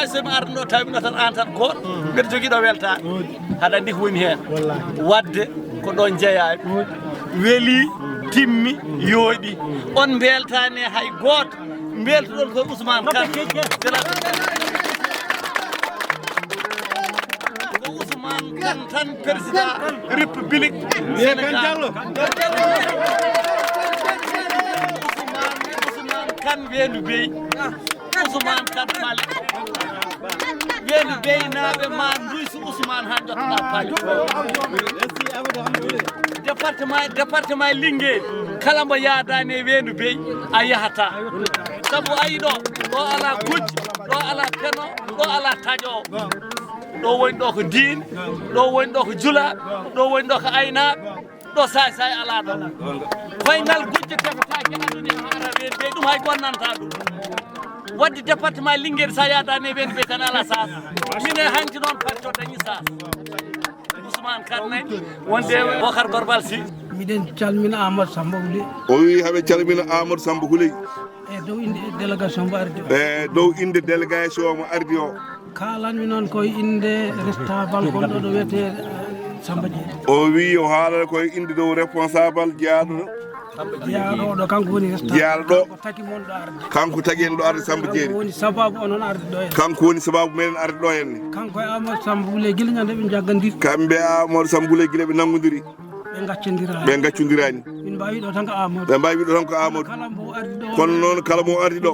hay so mi arno tawino tan an tan goto mbeɗa joguiɗo welta haɗa andi ko woni hen wadde ko ɗon jeeyaɓe weeli timmi yooɗi on beltani hay goto beltoɗon ko Ousmane Kane ko Ousmane Kane tan président république Sénégal Ousmane Kane weenu beyi Ousmane Kane Mali weenu beyi naaɓe ma duyso Ousmane ha jottoɗa paali département Linguère kala mbo yaadani e weenu beyi a yahata sabu ayi ɗo ala gujjo ɗo ala peno ɗo ala taƴowo ɗo woni ɗo ko diine ɗo woni ɗo ko jula ɗo woni ɗo ko aynaɓe ɗo say ala ɗo koyngal gujjo tefotaki aduna e hara weenu beyi ɗum hay gonnanta ɗum wadde département Linguère sa yaadani e weenu beyi tan ala sas mine hanti noon parti o dañi sas Ousmane Kane wonde Bocar Gorbal Sy miɗen calmina Amadou Samba Houleye o wi haɓe calmina Amadou Samba Houleye e dow inde délégation mo ardi o e dow inde délégation mo ardi o kalanmi noon koye inde responsable gonɗo ɗo wiyete Samba Diéry o wi o haalata koye inde dow responsable jaaɗo ɗo kanko woni jaaɗo ɗo taki mon ɗo arde kanko tagi en ɗo arde Samba Diéry woni sababu onon arde ɗo en kanko woni sababu meɗen arde ɗo henne kanko e Amadou Samba Houleye guila ñande ɓe jaggadiri kamɓe Amadou Samba Houleye guila ɓe nanggodiri ɓe gaccodirani min mbawi ɗo tan ko Amadou ɓe mbawi ɗo tan ko Amadou kala mbo ardi ɗo kono noon kala mo ardi ɗo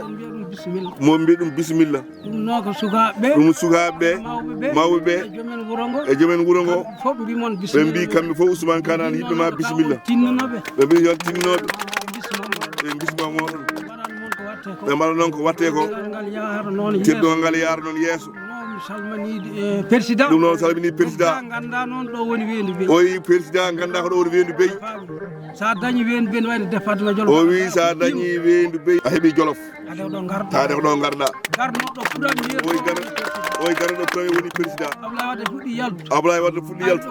bisimilla mo mbiya ɗum bisimilla ɗum noon ko sukaɓeɓe ɗum sukaɓeɓe mawɓeɓe jomen wuuro ngo e joomen wuuro ngo fof mbimon ɓe bisimilla mbi kamɓe fof Ousmane Kane an yiɓɓe ma bisimilla tinnonoɓe ɓe mbi yon tinnoɓe bisimilla ɓe bisma moɗon waɗan noon ko watte ko ɓe mbaɗa noon ko watte ko ngal yahata noon teddugal ngal yaara noon yeeso salmini président ɗum noon salmini président ganda noon ɗo woni weyndu beyi o wi président ganda ko ɗo woni weyndu beyi sa dañi weyndu beyi wayno département Jolof o wi sa dañi weyndu beyi a heeɓi Jolof ade ɗo garɗa tade ko ɗo garɗa garnoɗo fuɗani oy garoɗo premier woni président Ablaye Wade fuɗɗi yaltu Ablaye Wade fuɗɗi yaltu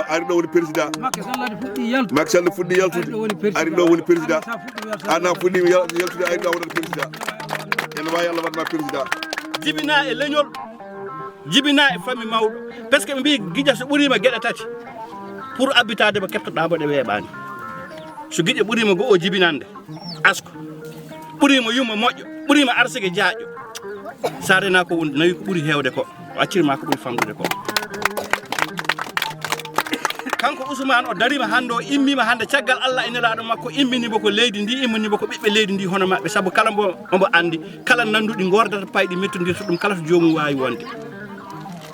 ari ɗo woni président Macky Sall fuɗɗi yaltu Macky Sall fuɗɗi yaltude ari ɗo woni président ana fuɗɗima yaltude ari ɗo wonata président ene wawi Allah waɗma président jibina e leñol jibina e famille mawɗo par ce que ɓe mbi guiƴa so ɓuurima gueɗe tati pour abbitade mo keftoɗa mbo ɗe weeɓani so guiƴe ɓuurima go o jibinande asko ɓuurima yumma moƴƴo ɓuurima arsigue jaaƴƴo sa rena ko wonde nawi ko ɓuuri hewde ko o accirma ko ɓuuri famdude ko kanko Ousmane o darima hande o immima hande caggal Allah e nelaɗo makko imminimo ko leydi ndi imminimo ko ɓiɓɓe leydi ndi hono mabɓe saabu kala mbo omo andi kala nanduɗi gordata payɗi mettodirta ɗum kala to jomum wawi wonde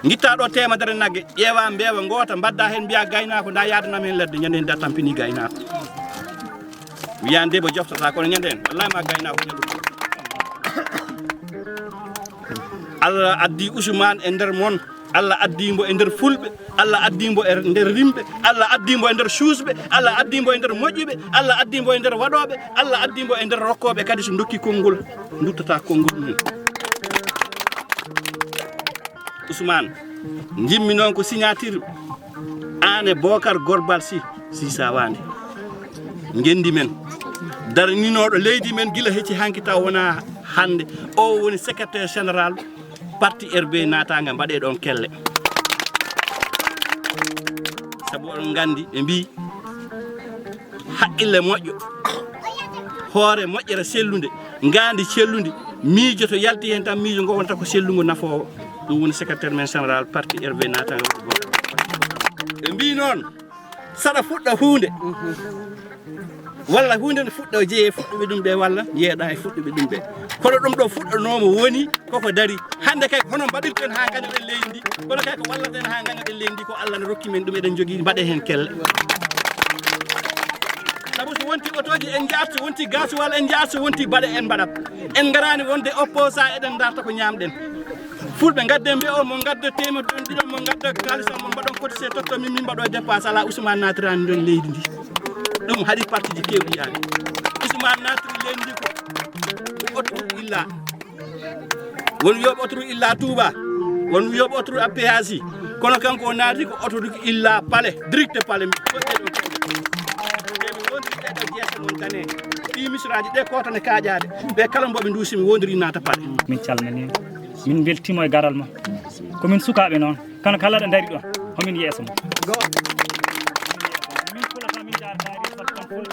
guitta ɗo temedere nagge ƴeewa mbewa goota mbadda hen mbiya gaynako da yadanam hen ledde ñande hen da tampini gaynako wiya nde bo joftata kono ñande hen wallahi ma gaynako ñandu Allah addi Ousmane e nder mon Allah addimbo e nder fulɓe Allah addimbo e nder rimɓe Allah addimbo e nder suusɓe Allah addimbo e nder moƴƴuɓe Allah addimbo e nder waɗoɓe Allah addimbo e nder rokkoɓe kadi so dokki konngol duttata konngol mum Ousmane jimmi noon ko signature an e Bocar Gorbal Sy Sisawande gendi men darninoɗo leydi men gila hecci hanki taw wona hande o woni secrétaire général parti RB Naataange mbaɗe ɗon kelle sabu on gandi ɓe mbi haqqille moƴƴo hoore moƴƴere sellude ngandi cellude miijo to yalti hen tan miijo ngo wonta ko sellugo nafowo ɗum woni secrétaire men général parti RB Naataange ɓe mbi noon saɗa fuɗɗa hunde walla hunde ne fuɗɗo jeeye fuɗɗuɓe ɗum ɓe walla jeeɗa e fuɗɗuɓe ɗum ɓe kono ɗum ɗo fuɗɗanomo woni koko dari hande kay hono mbaɗirten ha gañoɗen leydi ndi kono kay ko wallaten ha gañoɗen leydi ndi ko Allah ne rokki men ɗum eɗen jogui mbaɗe hen kelle sabu so wonti otoji en jaarto wonti gasoil en jaarto wonti baɗe en mbaɗat en garani wonde opposa eɗen darta ko ñamɗen fulɓe gadden mbi o mo gadda temedde ɗon ɗiɗon mo gadda kalisam mo mbaɗon cotisé totto min mbaɗo dépasse ala Ousmane natirani ɗon leydi ndi ɗum haɗi parti ji kewɗi yaani Ousmane natiri leydi ndi ko autoroute illa won wiyoɓe autoroute illa Touba won wiyoɓe autoroute APAC kono kanko o naati ko autoroute illa palais direct palais mon kane ɗi misraji ɗe kotane kaƴade ɓe kala mboɓe dusimi wondiri naata palais min calmini min beltimo e garal ma komin sukaɓe noon kono kala ɗo dari ɗon homin yeeso mo min fulata min jaar daari sabu tan ful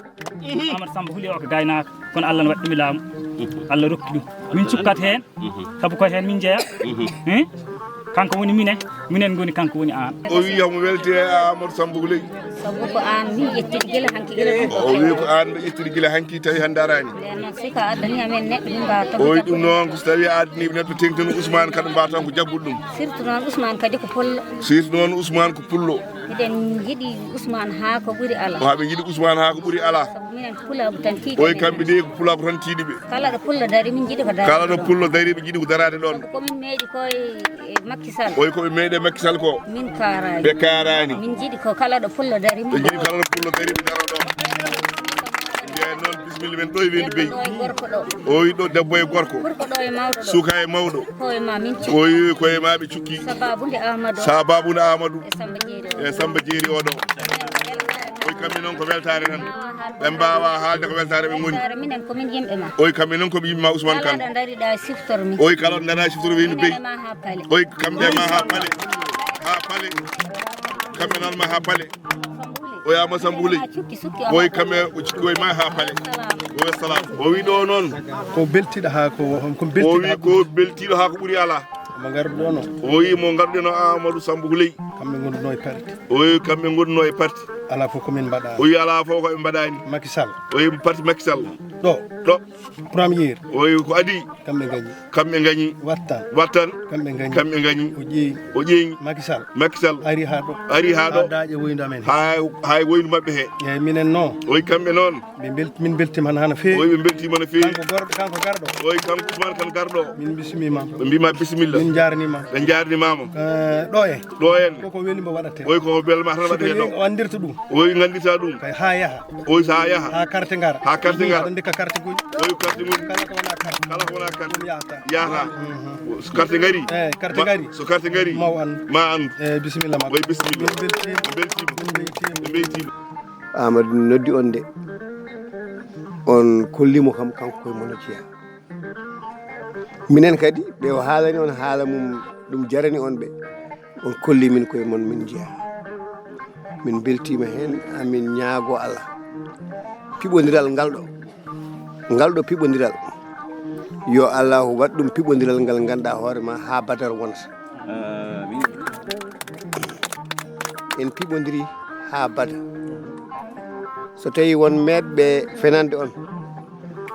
Amadou Samba Huli o ko gaynako kono Allah ne waɗi ɗum laamu Allah rokki ɗum min cukkat hen sabu ko hen min jeeya kanko woni minen goni kanko woni an o wi yomo welte Amadou Samba Huli sabu ko an mi ƴettiɗi gila hanki gila o wi ko an ɓe ƴettiɗi gila hanki tawi hannde arani nden sika addani amen neɗɗo min mbawa o wi ɗum noon so tawi addaniɓe neɗɗo tengtini Ousmane kadi mbawa tan ko jagguɗo ɗum surtout noon Ousmane kadi ko pullo surtout noon Ousmane ko pullo miɗen jiiɗi Ousmane ha ko ɓuuri ala ɓe jiiɗi Ousmane ha ko ɓuuri ala sabu minen pulaɓe tan tiiɗi oyi kamɓe de ko pulaɓe tan tiiɗiɓe kala ɗo pullo dari min jiiɗi ko dari kala ɗo pullo dari ɓe jiiɗi ko darade ɗon komin meeɗi koye Macky Sall oyi koɓe meeɗi Macky Sall ko min karani ɓe karani min jiiɗi ko kala ɗo pullo dari ɓe jiiɗi kala ɗo pullo dari ɓe daro ɗon nden noon bisimilla men ɗo e wendi beyi gorko ɗo o wi ɗo debbo e gorko gorko ɗo e mawɗo ɗo suka e mawɗo koye ma min o wi koye ma ɓe cukki sababude Amadou sababude Amadou e Samba Jeeri e Samba Jeeri oɗo oyi kamɓe noon ko weltare tan ɓe mbawa haalde ko weltare ɓe goni minen komin yimɓe ma oyi kamɓe noon koɓe yimɓe ma Ousmane Kane kala ɗo dariɗa siftor mi oyi kala ɗo dariɗa siftor wendi beyi ma ha paale oyi kamɓe ma ha paale kamɓe noon ma ha paale o yama Samba Huli oyi kamɓe o cikki oye ma ha paale o wassalam o wi ɗo noon ko beltiɗo ha ko o wi ko beltiɗo ha ko ɓuuri ala mo garduɗo no o wi mo garduɗeno Amadou Samba Huli kamɓe gonduno e parti o wi kamɓe gonduno e parti ala fof komin mbaɗa o wi ala fof koɓe mbaɗani Macky Sall o wi parti Macky Sall ɗo premier o wi ko adi kamɓe gañi wattan kamɓe gañi o ƴeeñi Macky Sall ari ha ɗo daƴe woyndu amen hay woyndu mabɓe he eyyi minen noon o wi kamɓe noon min beltima hana feewi o wi ɓe beltima no feewi kanko garɗo o wi kanko Ousmane Kane garɗo min bisimima ɓe mbima bisimilla min jarnima ɓe jarnimama ɗo en koko welimo waɗate o wi koko welma tan waɗete ɗo o andirta ɗum o wi gandita ɗum ha yaha o wi sa yaha ha carte gara aɗa ndikka carte goji o wi carte goji kala ko wona carte yahata so carte gari so carte gari ma andu eyyi bisimilla ma oyi bisimilla ɓe beytima Amadou noddi on de on kollimo kam kanko koye mono jeeya minen kadi ɓe o haalani on haala mum ɗum jarani on ɓe on kolli min koye mon min jeeya min beltima hen amin ñaago Allah piɓodiral ngalɗo piɓodiral yo Allahu waɗ ɗum piɓodiral ngal ganduɗa hoore ma ha badar wonta en piɓodiri ha bada so tawi won meɗɓe fenande on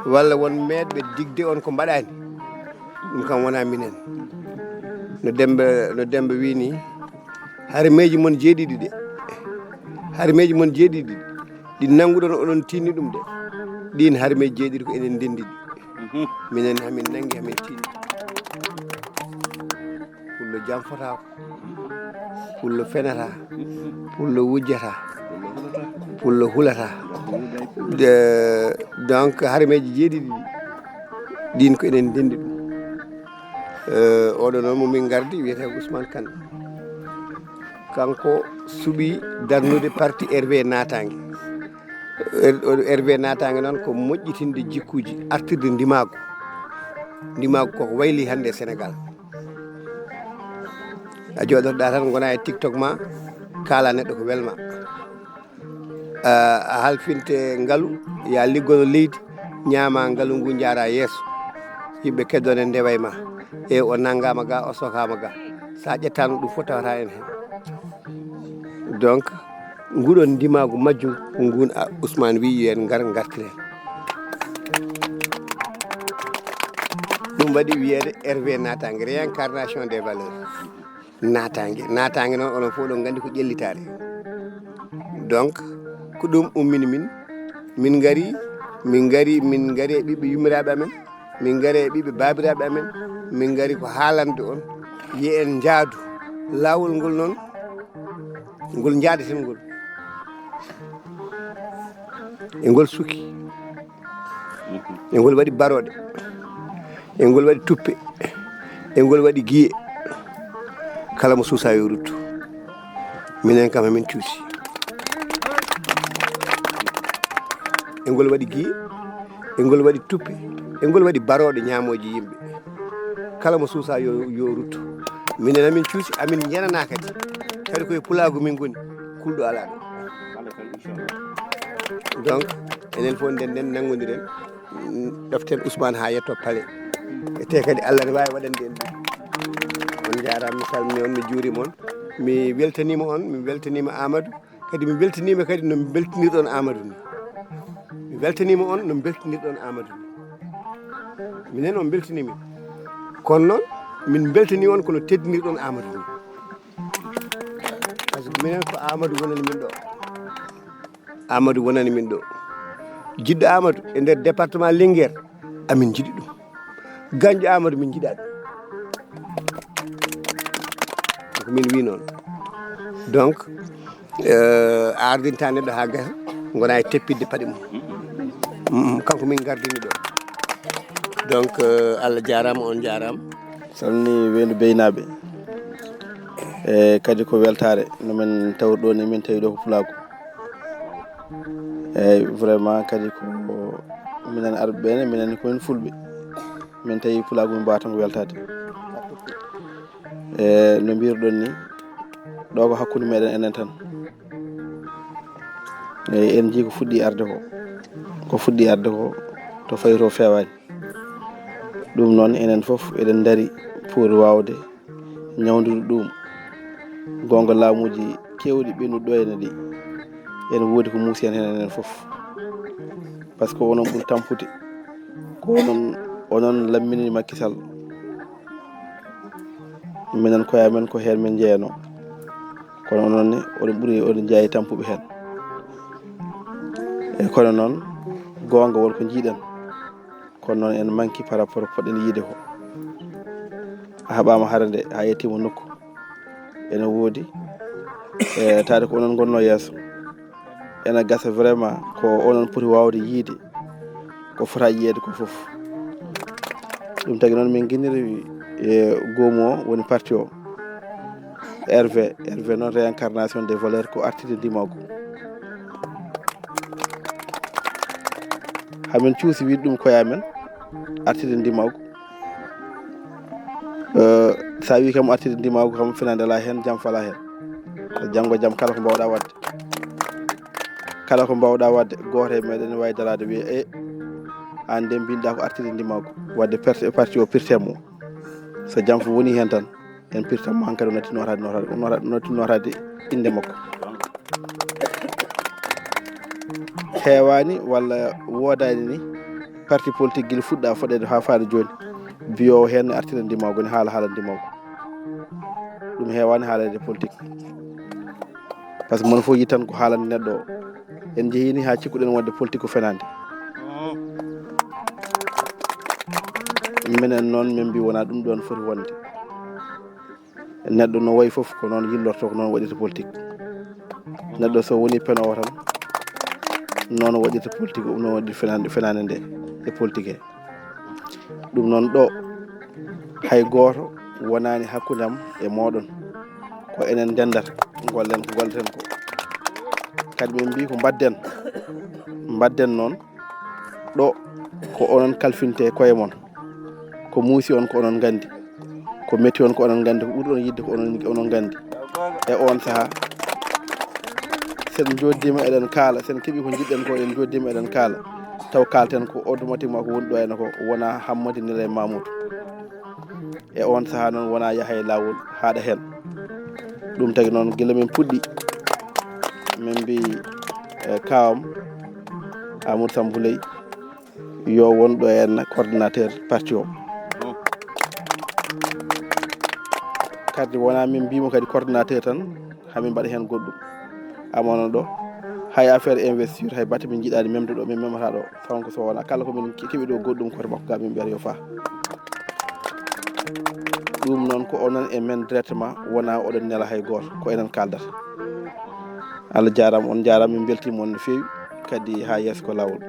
walla won meɗɓe digde on ko mbaɗani ɗum kam wona minen no dembe wini harmeji mon jeeɗiɗi de harmeji mon jeeɗiɗi ɗi nanguɗon oɗon tinni ɗum de ɗin harmeji jeeɗiɗi ko enen ndendiɗi minen hamin nangi hamin tinni pullo janfotako pullo fenata pullo wujjata pullo hulata donc harmeji jeeɗiɗi ɗin ko enen ndendi ɗum oɗo noon momin gardi wiyete Ousmane Kane kanko suuɓi darnude parti RV Naataange RV Naataange noon ko moƴƴitinde jikkuji artirde ndimago koko wayli hande Sénégal a jooɗotoɗa tan gona e TikTok ma kala neɗɗo ko welma a halfinte ngaalu ya liggono leydi ñaama ngaalu ngu jaara yeeso yimɓe keddone ndeway ma e o nanggama ga o sokama ga sa ƴettano ɗum fof tawata en hen donc nguɗon ndimagu majjum ko ngun Ousmane wi yen gartiren ɗum waɗi wiyede RV Naataange réincarnation des valeurs Naataange noon onon fof ɗon gandi ko ƴellitare donc ko ɗum ummini min gari e ɓiɓɓe yummiraɓe amen min gari e ɓiɓɓe babiraɓe amen min gari ko haalande on yi en jaadu lawol ngol noon ngol jaadeten ngol e ngol suki e ngol waɗi baroɗe e ngol waɗi tuppe e ngol waɗi guiye kala mo suusa yo ruttu minen kam min cuusi e ngol waɗi guiye e ngol waɗi tuppe e ngol waɗi baroɗe ñamoji yimɓe kala mo suusa yo rutto minen amin cuusi amin jenana kadi koye pulaagu min goni kulɗo ala ɗo donc enen fof nden nanggodiren ɗoften ousmane ha yetto paale ete kadi allah ne wawi waɗande en ɗum on jarama mi salmini on mi juurima on mi weltanima on mi weltanima amadou kadi mi weltanima kadi no beltinirɗon amadou ni mi weltanima on no beltinirɗon amadou ni minen on beltinimi kono noon min beltani on kono teddinirɗon amadou ni par ce que minen ko amadou wonani min ɗo amadou wonani min ɗo jiɗɗo amadou e nder département Linguére amin jiɗi ɗum ganjo amadou min jiɗa ɗum ko min wi noon donc a ardinta neɗɗo ha gasa gona e teppidde paɗe mum kanko min gardini ɗo donc Allah jarama on jarama salmini wendu beynaɓe e kadi ko weltare nomin tawri ɗo ni min tawi ɗo ko Pulago eyyi vraiment kadi ko minen arɓe ɓene minen komin fulɓe min tawi Pulago min mbawata ko weltade e no mbirɗon ni ɗo ko hakkude meɗen enen tan eyyi en jii ko fuɗɗi arde ko to fayi to fewani ɗum noon enen foof eɗen daari pour wawde ñawdude ɗum gonga laamuji kewɗi ɓennuɗi ɗo ene ɗi ene woodi ko muusi hen enen foof par ce que onon ɓuuri tampude ko onon lammini Macky Sall minen koye amen ko hen min jeeyano kono onon ne oɗon jeeyi tampuɓe hen e kono noon gonga wonko jiiɗen kono noon en manki par rapport poɗɗen yiide ko a haɓama harande ha yettima nokku ene woodi e tawde ko onon gonno yeeso ene gasa vraiment ko onon poti wawde yiide ko fota yiyede ko foof ɗum tagui noon min guinniri e goomu o woni parti o RV noon réincarnation des valeurs ko artide ndimago hamin cuusi wiide ɗum koye amen artide ndimago sa wi kam artide ndimago kam finande ala hen jaam fala hen janggo jaam kala ko mbawɗa wadde goto e meɗen ne wawi darade wiya e an de mbinoɗa ko artide ndimago wadde parti o pirtemo so jaam fo woni hen tan en pirtanmo hankkadi nottinnorade inde makko heewani walla woodani ni parti politique guila fuɗɗa foɗede ha faade joni biyowo hen artide ndimago ni haala ndimago ɗum heewani haalede politique par ce que mono fof yi tan ko haalande neɗɗo o en jeehini ha cikkuɗen wonde politique ko fenande minen noon min mbi wona ɗum ɗon foti wonde neɗɗo no wayi foof ko noon yillorto ko noon waɗirta politique neɗɗo so woni penowo tan noon waɗirta politique no waɗi fenande nde e politique he ɗum noon ɗo hay goto wonani hakkude am e moɗon ko enen ndendata gollen ko golleten ko kadi min mbi ko mbadden noon ɗo ko onon kalfinte koye mon ko muusi on ko onon gandi ko metti on ko onon gandi ko ɓuri on yidde ko onon gandi e on saaha sen joddima eɗen kaala sen keeɓi ko jiɗɗen ko en joddima eɗen kaala taw kalten ko automatiquement ko woni ɗo henne ko wona Hammady Nilay Mamoudou e on saaha noon wona yaaha e lawol haɗa hen ɗum tagui noon guila min puɗɗi min mbi kawam Amadou Sambou Leye yo wonɗo henna coordinateur parti o kadi wona min mbimo kadi coordinateur tan hamin mbaɗa hen goɗɗum amono ɗo hay affaire investiture hay batte min jiiɗade memde ɗo min memata ɗo tawanko so wona kala komin keeɓi ɗo goɗɗum koto makko ga min mbiyata yo faa ɗum noon ko onon e men directement wona oɗon nela hay goto ko enen kaldata Allah jarama on jarama min beltima on no fewi kadi ha yeeso ko lawol